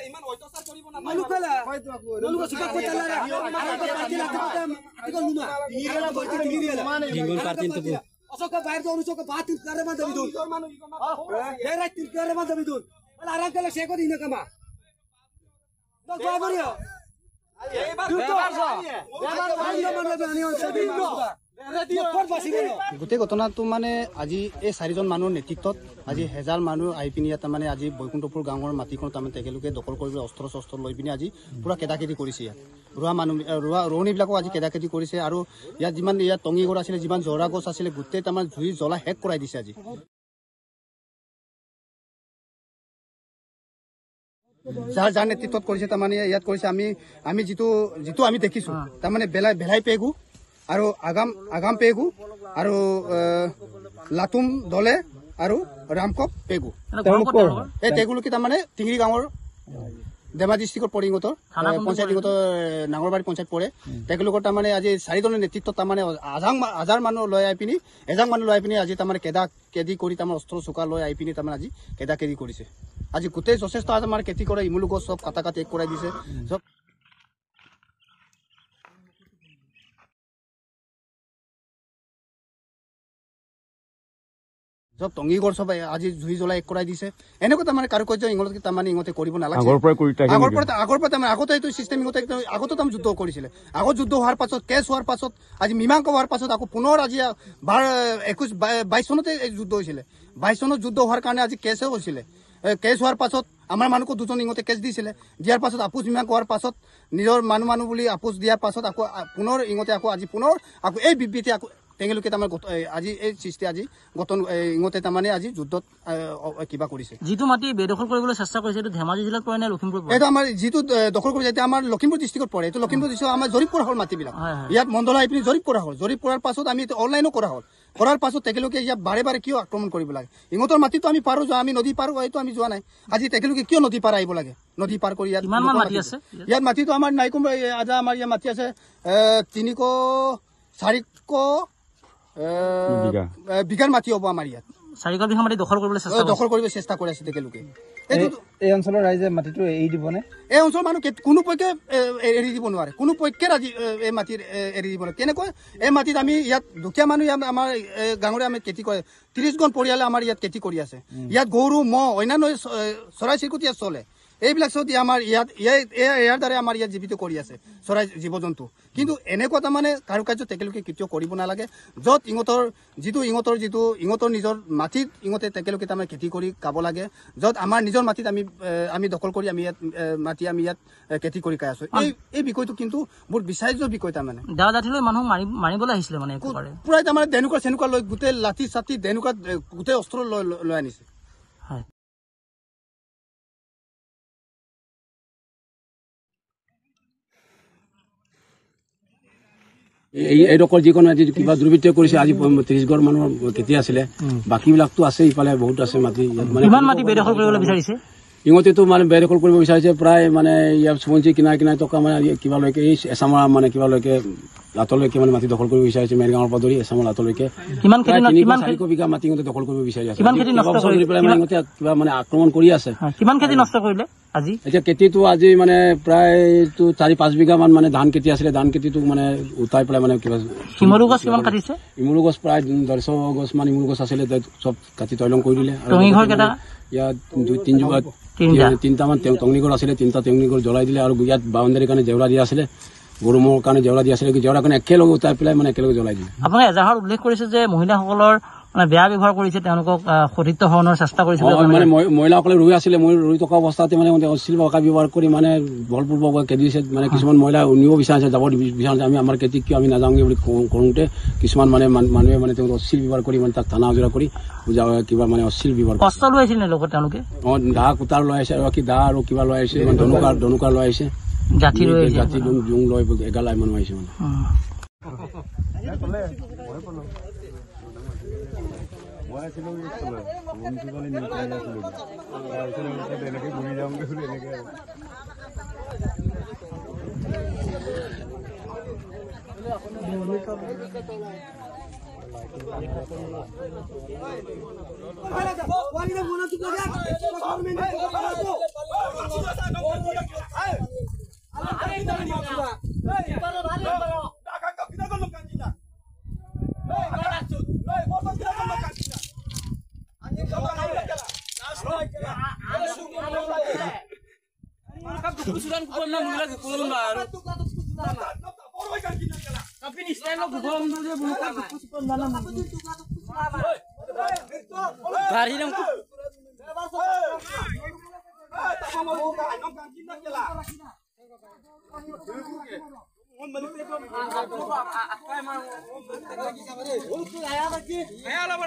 ইমান অত্যাচাৰ কৰিব নালাগে মানুকলা মানুক সুকা কোটালা আতিক লুমা আলা বৰ্তি টিগি দিলা জিংগল পার্টিন তো অশোক বাইরে তো অশোক বাত করে মা দেবি দুন এ রাত তিন করে মা দেবি দুন আরাম করে সে কো দিন কামা তো বাবরিয়া গোটেই ঘটনাটো মানে আজি এই 4জন মানুহৰ নেতৃত্বত আজি 1000 মানুহ আহি পিনি ইয়াত মানে আজি বৈকুণ্ঠপুৰ গাঁৱৰ মাটিখন তাৰমানে তেখেতলোকে দখল কৰিবলৈ অস্ত্ৰ শস্ত্ৰ লৈ পিনি আজি পুৰা কেদাকেদি কৰিছে ইয়াত ৰোৱনীবিলাকো আজি কেদাকেদি কৰিছে আৰু ইয়াত যিমান ইয়াত টঙিগড় আছিলে যিমান জৰা গছ আছিলে গোটেই তাৰমানে জুই জ্বলা শেষ কৰাই দিছে আজি যাৰ নেতৃত্বত কৰিছে তাৰমানে ইয়াত কৰিছে আমি যিটো আমি দেখিছো তাৰমানে বেলাই পেগু আৰু আগাম পেগু আৰু লাটুম দলে আৰু ৰামকক পেগু এই তেগুলোকে তাৰমানে টিংৰি গাঁৱৰ দেমা ডিষ্ট্ৰিক্টৰ পৰিগতৰ পঞ্চায়তগত নাঙৰবাৰী পঞ্চায়ত পৰে তেগুলোকৰ তাৰমানে আজি 4জনৰ নেতৃত্বত তাৰমানে হাজাৰ মানুহ লৈ আহি পিনি এজাক মানুহ লৈ আহি পিনি আজি তাৰমানে কেদি কৰি তাৰমানে অস্ত্ৰ চোকা লৈ আহি পিনি তাৰমানে আজি কেদি কৰিছে আজি গোটেই যথেষ্ট আমাৰ খেতি কৰে ইমুলু গছ চব কাটা এক কৰাই দিছে সব টঙিগড় সব আজি জুই জ্বলাই এক কৰাই দিছে এনেকুৱা তাৰমানে কাৰুকাৰ্য ইংতে কৰিব নালাগে আগৰ পৰা তাৰমানে আগতে এইটো চিষ্টেম আগতে তাৰমানে যুদ্ধ কৰিছিলে আগত যুদ্ধ হোৱাৰ পাছত কেছ হোৱাৰ পাছত আজি মীমাংস হোৱাৰ পাছত আকৌ পুনৰ আজি 22 চনতে যুদ্ধ হৈছিলে 22 চনত যুদ্ধ হোৱাৰ কাৰণে আজি কেছও হৈছিলে কেছ হোৱাৰ পাছত আমাৰ মানুহকো দুজন ইংতে কেছ দিছিলে দিয়াৰ পাছত আপোচ মীমাংস হোৱাৰ পাছত নিজৰ মানুহ বুলি আপোচ দিয়াৰ পাছত আকৌ পুনৰ ইংতে আকৌ আজি পুনৰ আকৌ এই বিবৃতি আকৌ তেখেতলোকে তাৰমানে আজি এই সৃষ্টি আজি গঠন ইংতে তাৰমানে আজি যুদ্ধত কিবা কৰিছে যিটো মাটি বেদখল কৰিবলৈ চেষ্টা কৰিছে এইটো ধেমাজি জিলাত পৰে নে লখিমপুৰ পৰে এইটো আমাৰ যিটো দখল কৰিছে এতিয়া আমাৰ লখিমপুৰ ডিষ্ট্ৰিক্টত পৰে এইটো লখিমপুৰ ডিষ্ট্ৰিক্ট আমাৰ জৰিপুৰ হল মাটিবিলাক ইয়াত মণ্ডল আহি পিনি জৰিপুৰা হ'ল জৰিপুৰাৰ পাছত আমি অনলাইনো কৰা হ'ল কৰাৰ পাছত তেখেতলোকে ইয়াত বাৰে বাৰে কিয় আক্ৰমণ কৰিব লাগে ইহঁতৰ মাটিতো আমি পাৰো যোৱা আমি নদী পাৰো এইটো আমি যোৱা নাই আজি তেখেতলোকে কিয় নদী পাৰ আহিব লাগে নদী পাৰ কৰি ইয়াত মাটিতো আমাৰ নাইকুম আজি আমাৰ ইয়াত মাটি আছে 300-400 বিঘাৰ মাটি হ'ব আমাৰ ইয়াত 4 বিঘা মাটি দখল কৰিবলৈ চেষ্টা কৰি আছে তেখেতলোকে এই অঞ্চলৰ ৰাইজে মাটিটো এৰি দিবনে এই অঞ্চলৰ মানুহ কোনো পক্ষে এৰি দিব নোৱাৰে কোনো পক্ষে আজি এই মাটিৰ এৰি দিব নোৱাৰে কেনেকৈ এই মাটিত আমি ইয়াত দুখীয়া মানুহ আমাৰ গাঁৱৰে আমি খেতি কৰে 30জন পৰিয়ালে আমাৰ ইয়াত খেতি কৰি আছে ইয়াত গৰু মহ অন্যান্য চৰাই চিৰিকটি ইয়াত চলে এইবিলাক চব আমাৰ ইয়াৰ দ্বাৰা আমাৰ ইয়াত জীৱিত কৰি আছে চৰাই জীৱ জন্তু কিন্তু এনেকুৱা তাৰমানে কাৰুকাৰ্য তেখেতলোকে কেতিয়াও কৰিব নালাগে য'ত ইহঁতৰ নিজৰ মাটিত ইহঁতে তেখেতলোকে তাৰমানে খেতি কৰি খাব লাগে য'ত আমাৰ নিজৰ মাটিত আমি দখল কৰি আমি ইয়াত খেতি কৰি খাই আছো এই বিষয়টো কিন্তু বহুত বিচাৰ্য বিষয় তাৰমানে দাদালৈ মানুহ মাৰিবলৈ আহিছিলে মানে পুৰাই তাৰমানে দেনুকা চেনুকা লৈ গোটেই লাঠি চাঠি দেনুকা গোটেই অস্ত্ৰ লৈ আনিছে এইডোখৰ যিকোনো আজি কিবা দুৰ্বৃত্ত কৰিছে আজি 30 ঘৰ মানুহৰ খেতি আছিলে বাকীবিলাকতো আছে ইফালে বহুত আছে মাটি মাটি বেদখল কৰিবলৈ বিচাৰিছে ইহঁতেতো মানে বেদখল কৰিব বিচাৰিছে প্ৰায় মানে ইয়াৰ সোণচি কিনাই টকা মানে কিবালৈকে এই এছামৰ মানে কিবালৈকে লাটলৈকে মানে মাটি দখল কৰিব বিচাৰিছে মেৰগাঁৱৰ পৰা ধৰি এছামৰ লাটলৈকে 400 বিঘা মাটি ইহঁতে দখল কৰিব বিচাৰি আছে কিবা মানে আক্ৰমণ কৰি আছে কিমান খেতি নষ্ট কৰিলে আজি এতিয়া খেতিটো আজি মানে প্ৰায়তো 4-5 বিঘা মান মানে ধান খেতি আছিলে ধান খেতিটো মানে উঠাই পেলাই মানে কিবা ইমলু গছ কিমান কাটিছে ইমলু গছ প্ৰায় 150 গছ মান ইমলু গছ আছিলে চব কাটি তৈলং কৰি দিলে আৰু ইয়াত 2-3 টঙনিঘৰ আছিলে 3টা টঙনিঘৰ জ্বলাই দিলে আৰু ইয়াত বাউণ্ডাৰীৰ কাৰণে জেওৰা দিয়া আছিলে গৰু ম'হৰ কাৰণে জেওৰা দিয়া আছিলে জেওৰা কাৰণে একেলগে উঠাই পেলাই মানে একেলগে জ্বলাই দিলে আপুনি এজাহাৰ উল্লেখ কৰিছে যে মহিলাসকলৰ মানে বেয়া ব্যৱহাৰ কৰিছে তেওঁলোকক সঠিক ধৰণৰ চেষ্টা কৰিছে মানে মহিলাসকলে ৰুই আছিলে ৰুই থকা অৱস্থাতে মানে অশ্লীল ভাষা ব্যৱহাৰ কৰি মানে বলপূৰ্বক খেদিছে মানে কিছুমান মহিলা নিব বিচাৰিছে যাব বিচাৰিছে আমি আমাৰ খেতিক কিয় আমি নাযাওঁগে বুলি কৰোঁতে কিছুমান মানে মানুহে মানে তেওঁলোকে অশ্লীল ব্যৱহাৰ কৰি মানে তাক থানা হাজিৰা কৰি কিবা মানে অশ্লীল ব্যৱহাৰ কষ্ট লৈ আহিছিল নে লগত তেওঁলোকে দা কুটাৰ লৈ আহিছে আৰু দা আৰু কিবা লৈ আহিছে ধনুকাৰ লৈ আহিছে জাতি জুং লৈ এগালাই মানুহ আহিছে মানে Wali na muna tu kaya. Ayo lah,